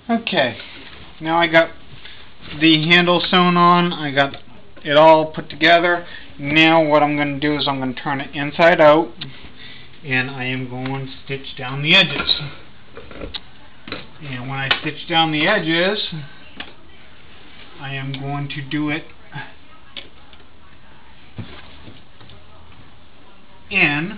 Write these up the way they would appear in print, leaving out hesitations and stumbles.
Okay, now I got the handle sewn on, I got it all put together. Now what I'm going to do is I'm going to turn it inside out, and I am going to stitch down the edges. And when I stitch down the edges, I am going to do it in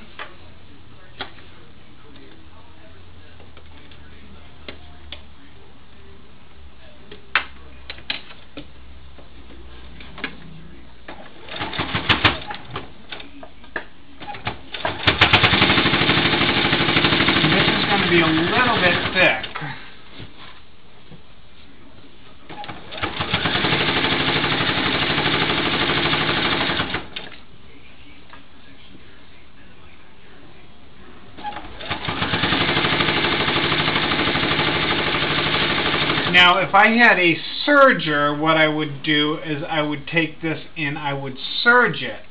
be a little bit thick. Now if I had a serger, what I would do is I would take this and I would serge it.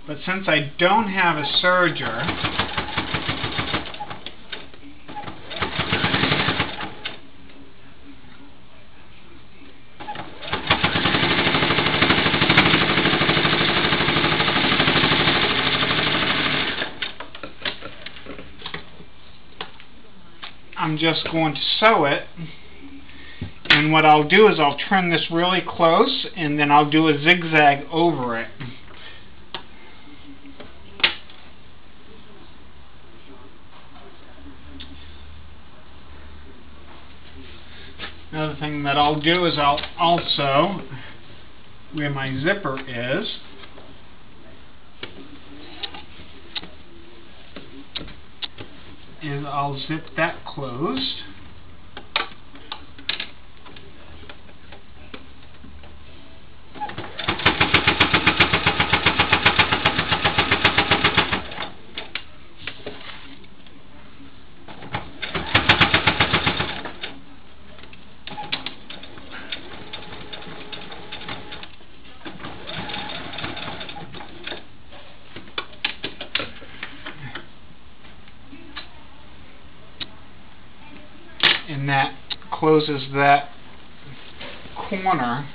But since I don't have a serger, I'm just going to sew it, and what I'll do is I'll trim this really close and then I'll do a zigzag over it. Another thing that I'll do is I'll also, where my zipper is, I'll zip that closed. And that closes that corner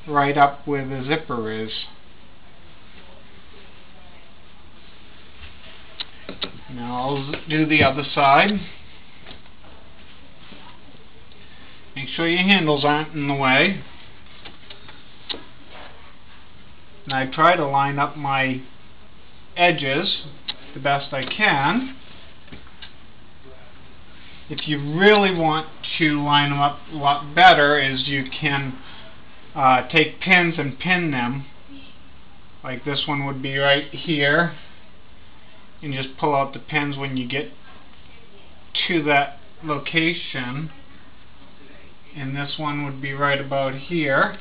right up where the zipper is. Now I'll do the other side. Make sure your handles aren't in the way. And I try to line up my edges the best I can. If you really want to line them up a lot better, is you can take pins and pin them, like this one would be right here, and just pull out the pins when you get to that location, and this one would be right about here.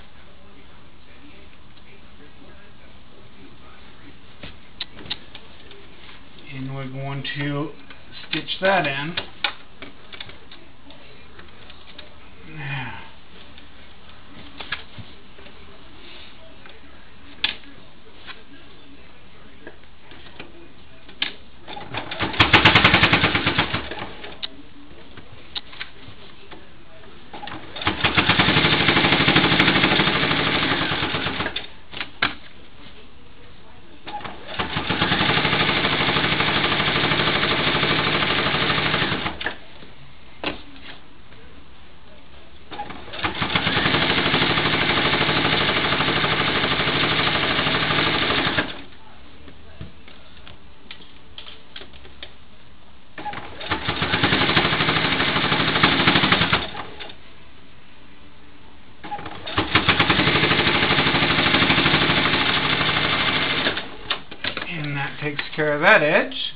And we're going to stitch that in. Takes care of that edge.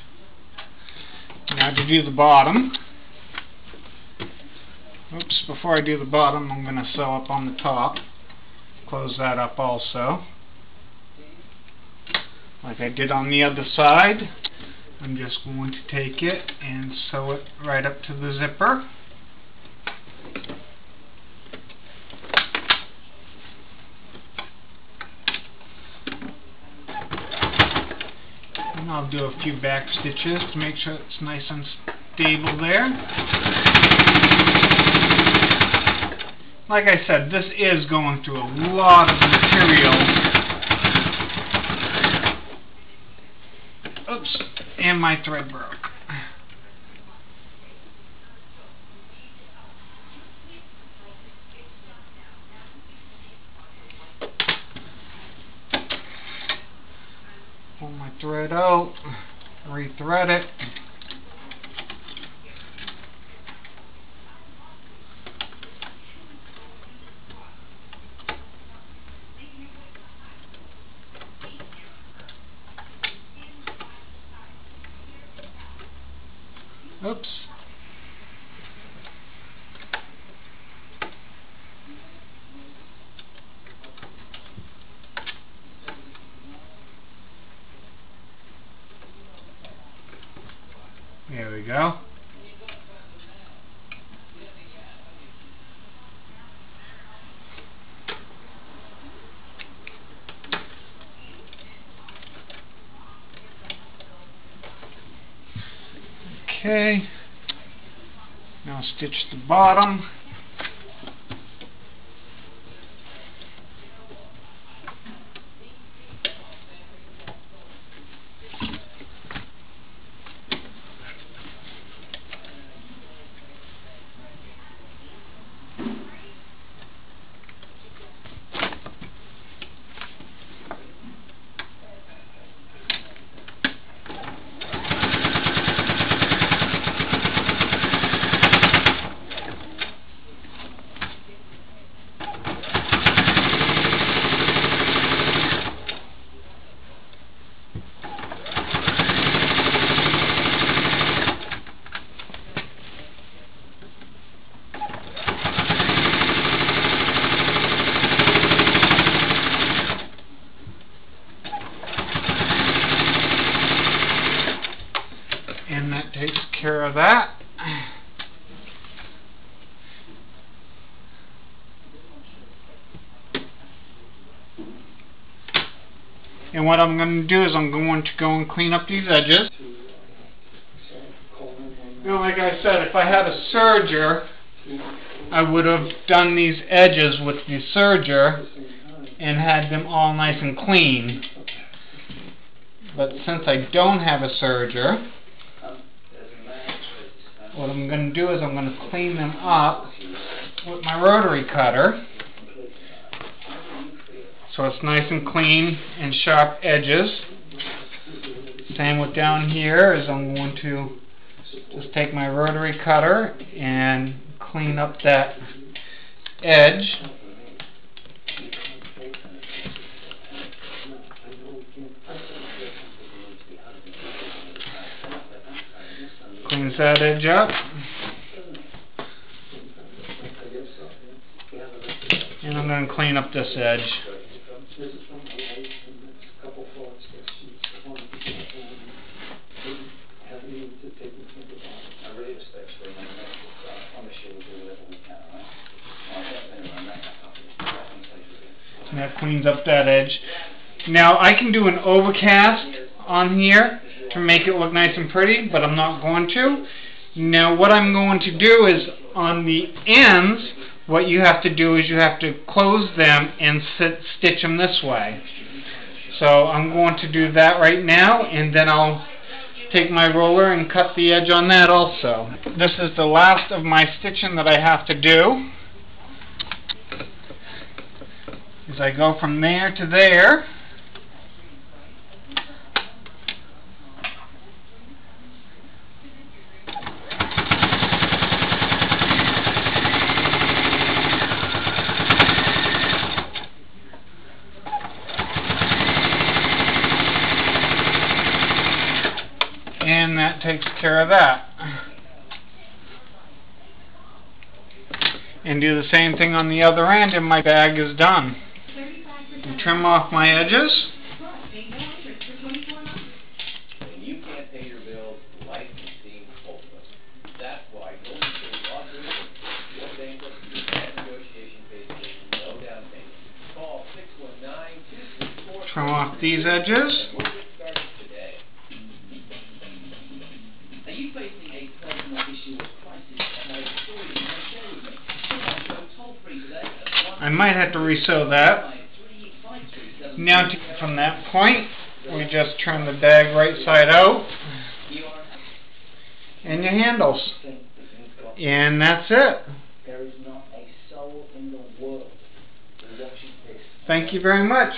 Now to do the bottom. Oops, before I do the bottom, I'm going to sew up on the top. Close that up also. Like I did on the other side. I'm just going to take it and sew it right up to the zipper. I'll do a few back stitches to make sure it's nice and stable there. like I said, this is going through a lot of material. Oops, and my thread broke. Pull my thread out, re-thread it. Oops. There we go. Okay. Now stitch the bottom. And that takes care of that. And what I'm going to do is I'm going to go and clean up these edges. You know, like I said, if I had a serger, I would have done these edges with the serger and had them all nice and clean. But since I don't have a serger, what I'm going to do is I'm going to clean them up with my rotary cutter, so it's nice and clean and sharp edges. Same with down here, is I'm going to just take my rotary cutter and clean up that edge. Cleans that edge up. And I'm going to clean up this edge. And that cleans up that edge. Now I can do an overcast on here to make it look nice and pretty, but I'm not going to. Now what I'm going to do is on the ends, what you have to do is you have to close them and stitch them this way. So I'm going to do that right now, and then I'll take my roller and cut the edge on that also. This is the last of my stitching that I have to do. As I go from there to there. And that takes care of that. And do the same thing on the other end and my bag is done. And trim off my edges. You can't pay your bills, life seems hopeless. That's why go to your bankruptcy and negotiation basis, no down payment. Call 619-264. Trim off these edges. We'll get started today. Are you facing a personal issue or crisis and have a story you want to share with me? Call toll free today. I might have to resew that. Now to get from that point, we just turn the bag right side out and your handles. And that's it. There is not a soul in the world who watches this. Thank you very much.